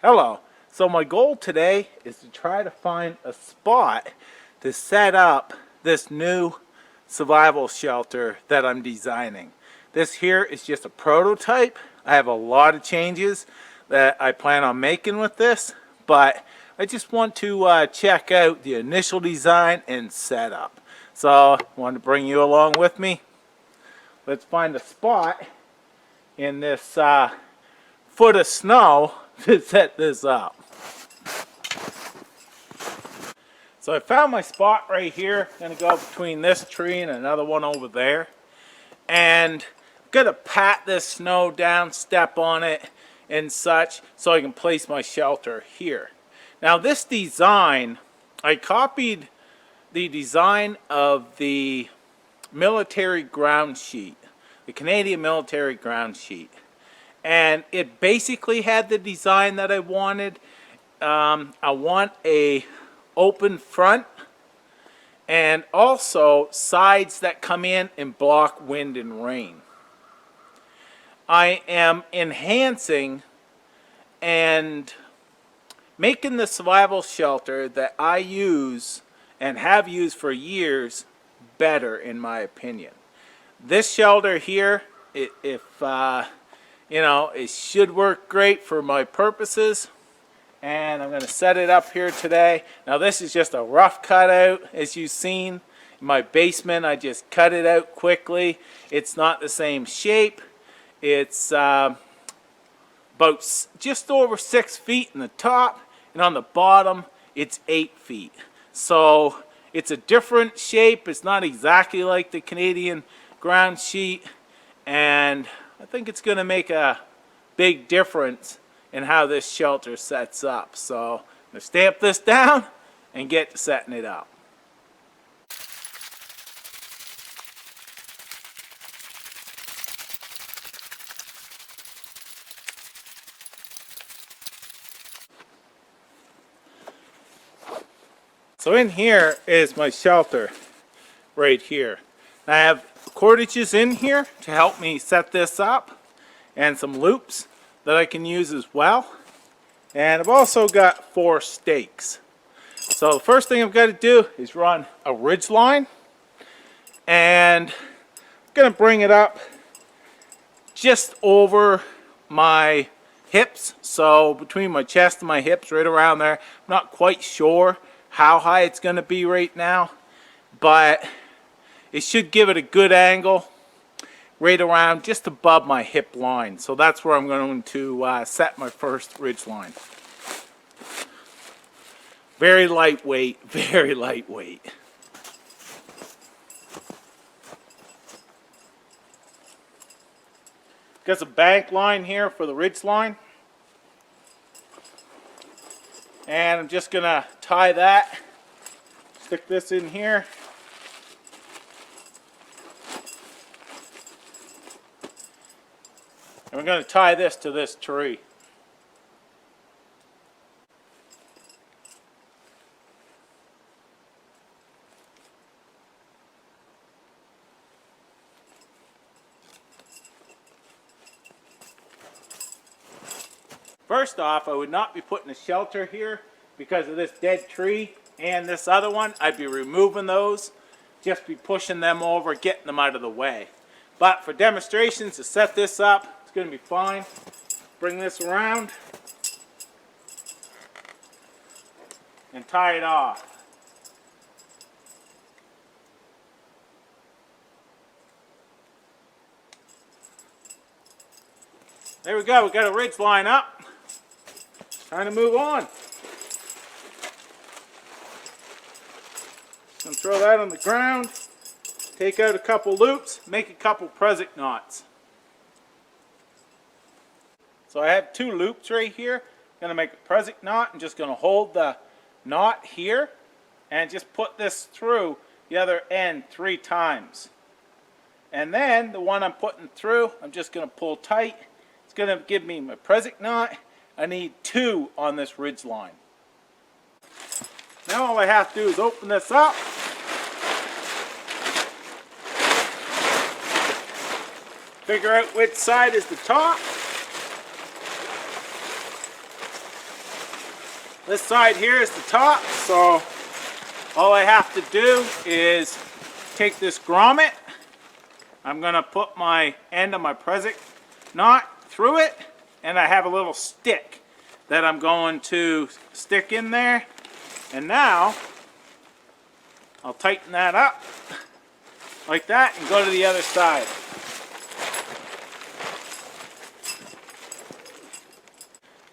Hello. So my goal today is to try to find a spot to set up this new survival shelter that I'm designing. This here is just a prototype. I have a lot of changes that I plan on making with this, but I just want to check out the initial design and setup. So I wanted to bring you along with me. Let's find a spot in this foot of snow to set this up. So I found my spot right here. I'm going to go between this tree and another one over there. And I'm going to pat this snow down, step on it and such, so I can place my shelter here. Now this design, I copied the design of the military ground sheet, the Canadian military ground sheet. And it basically had the design that I wanted. I want a open front and also sides that come in and block wind and rain. I am enhancing and making the survival shelter that I use and have used for years better, in my opinion. This shelter here, it should work great for my purposes. And I'm going to set it up here today. Now this is just a rough cutout, as you've seen. In my basement, I just cut it out quickly. It's not the same shape. It's about just over 6 feet in the top, and on the bottom, it's 8 feet. So it's a different shape. It's not exactly like the Canadian ground sheet, and I think it's going to make a big difference in how this shelter sets up. So I'm going to stamp this down and get to setting it up. So in here is my shelter right here. I have cordages in here to help me set this up and some loops that I can use as well. And I've also got 4 stakes. So the first thing I've got to do is run a ridge line, and I'm going to bring it up just over my hips, so between my chest and my hips, right around there. I'm not quite sure how high it's going to be right now, but it should give it a good angle right around just above my hip line. So that's where I'm going to set my first ridge line. Very lightweight, very lightweight. Got some bank line here for the ridge line. And I'm just going to tie that, stick this in here. And we're going to tie this to this tree. First off, I would not be putting a shelter here because of this dead tree and this other one. I'd be removing those, just be pushing them over, getting them out of the way. But for demonstrations, to set this up, it's going to be fine. Bring this around and tie it off. There we go, we got a ridge line up. Time to move on. Just going to throw that on the ground, take out a couple loops, make a couple present knots. So I have 2 loops right here. I'm going to make a present knot and just going to hold the knot here and just put this through the other end 3 times. And then the one I'm putting through, I'm just going to pull tight. It's going to give me my present knot. I need 2 on this ridge line. Now all I have to do is open this up. Figure out which side is the top. This side here is the top, so all I have to do is take this grommet. I'm going to put my end of my present knot through it, and I have a little stick that I'm going to stick in there. And now I'll tighten that up like that and go to the other side.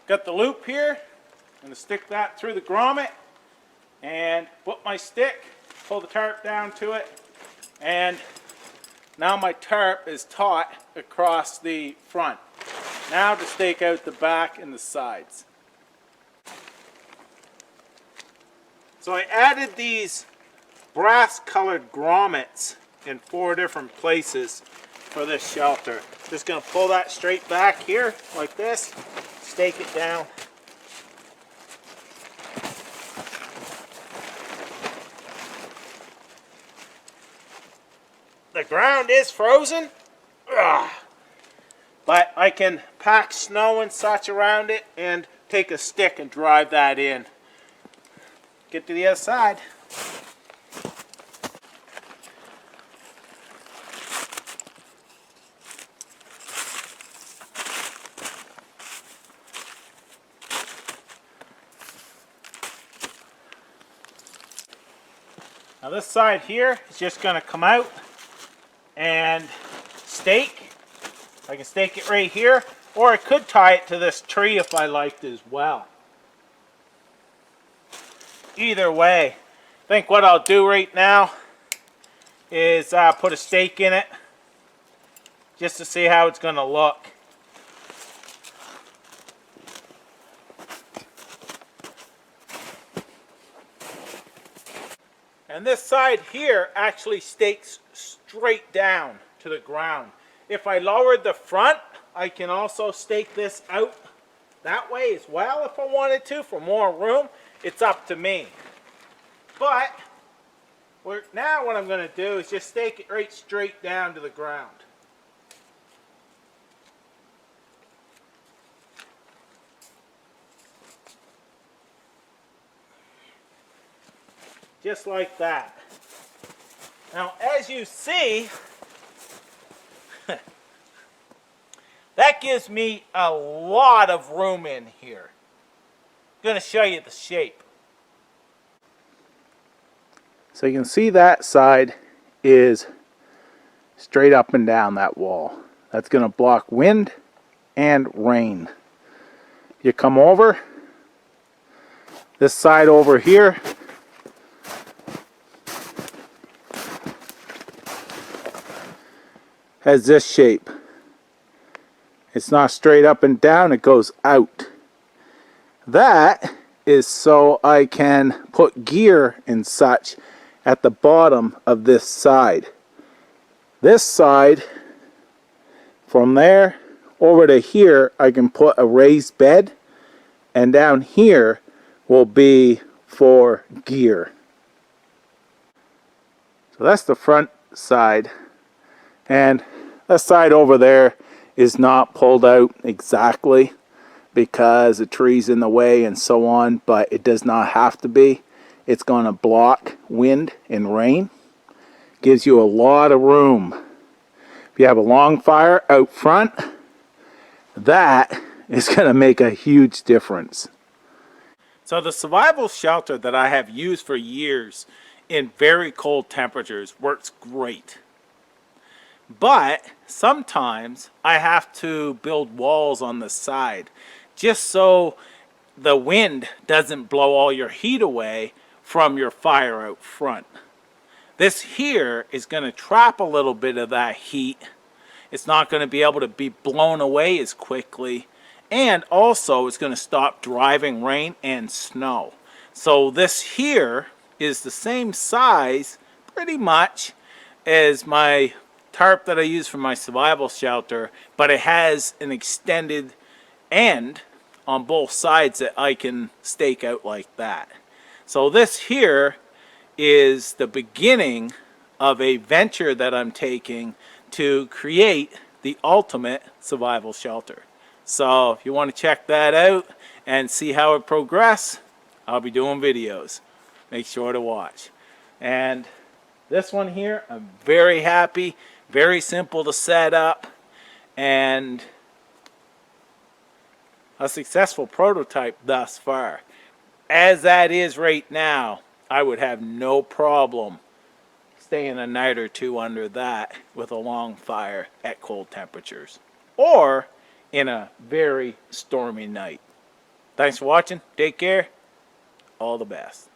Got the loop here. I'm going to stick that through the grommet and put my stick, pull the tarp down to it, and now my tarp is taut across the front. Now to stake out the back and the sides. So I added these brass colored grommets in 4 different places for this shelter. Just going to pull that straight back here like this, stake it down. The ground is frozen, but I can pack snow and such around it and take a stick and drive that in. Get to the other side. Now this side here is just going to come out and stake. I can stake it right here, or I could tie it to this tree if I liked as well. Either way, I think what I'll do right now is put a stake in it just to see how it's going to look. And this side here actually stakes straight down to the ground. If I lowered the front, I can also stake this out that way as well if I wanted to for more room. It's up to me. But now what I'm going to do is just stake it right straight down to the ground. Just like that. Now, as you see, that gives me a lot of room in here. I'm going to show you the shape. So you can see that side is straight up and down that wall. That's going to block wind and rain. You come over, this side over here has this shape. It's not straight up and down, it goes out. That is so I can put gear and such at the bottom of this side. This side, from there over to here, I can put a raised bed, and down here will be for gear. So that's the front side, and that side over there is not pulled out exactly because the tree's in the way and so on, but it does not have to be. It's going to block wind and rain. Gives you a lot of room. If you have a long fire out front, that is going to make a huge difference. So the survival shelter that I have used for years in very cold temperatures works great. But sometimes I have to build walls on the side just so the wind doesn't blow all your heat away from your fire out front. This here is going to trap a little bit of that heat. It's not going to be able to be blown away as quickly, and also it's going to stop driving rain and snow. So this here is the same size pretty much as my tarp that I use for my survival shelter, but it has an extended end on both sides that I can stake out like that. So this here is the beginning of a venture that I'm taking to create the ultimate survival shelter. So if you want to check that out and see how it progresses, I'll be doing videos. Make sure to watch. And this one here, I'm very happy. Very simple to set up. And a successful prototype thus far. As that is right now, I would have no problem staying a night or two under that with a long fire at cold temperatures. Or in a very stormy night. Thanks for watching. Take care. All the best.